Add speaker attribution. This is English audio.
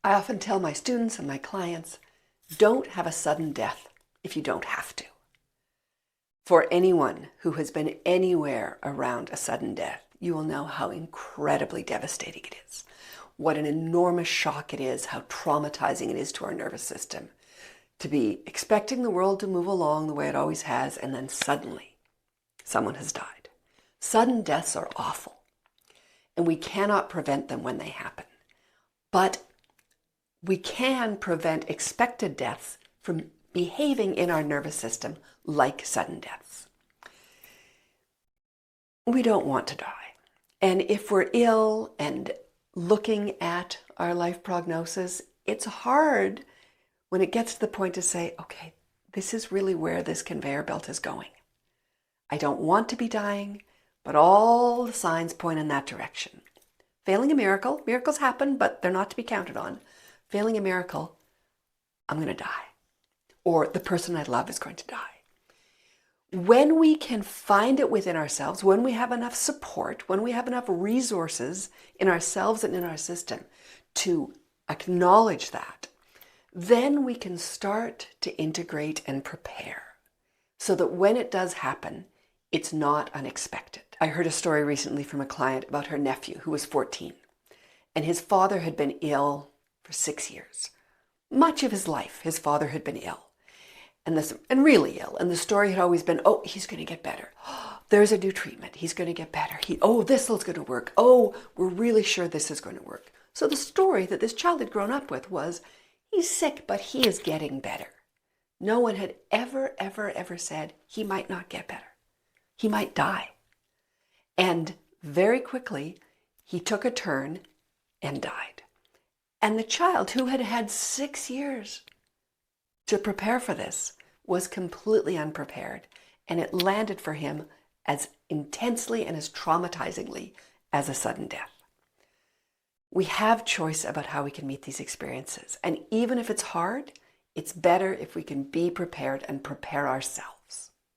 Speaker 1: I often tell my students and my clients, don't have a sudden death if you don't have to. For anyone who has been anywhere around a sudden death, you will know how incredibly devastating it is. What an enormous shock it is, how traumatizing it is to our nervous system to be expecting the world to move along the way it always has, and then suddenly someone has died. Sudden deaths are awful, and we cannot prevent them when they happen. But we can prevent expected deaths from behaving in our nervous system like sudden deaths. We don't want to die. And if we're ill and looking at our life prognosis, it's hard when it gets to the point to say, okay, this is really where this conveyor belt is going. I don't want to be dying, but all the signs point in that direction. Failing a miracle, miracles happen, but they're not to be counted on. Failing a miracle, I'm going to die. Or the person I love is going to die. When we can find it within ourselves, when we have enough support, when we have enough resources in ourselves and in our system to acknowledge that, then we can start to integrate and prepare so that when it does happen, it's not unexpected. I heard a story recently from a client about her nephew who was 14, and his father had been ill for 6 years. Much of his life, his father had been ill, and really ill. And the story had always been, oh, he's going to get better. There's a new treatment. He's going to get better. This is going to work. Oh, we're really sure this is going to work. So the story that this child had grown up with was, he's sick, but he is getting better. No one had ever, ever, ever said he might not get better. He might die. And very quickly, he took a turn and died. And the child, who had had 6 years to prepare for this, was completely unprepared. And it landed for him as intensely and as traumatizingly as a sudden death. We have choice about how we can meet these experiences. And even if it's hard, it's better if we can be prepared and prepare ourselves.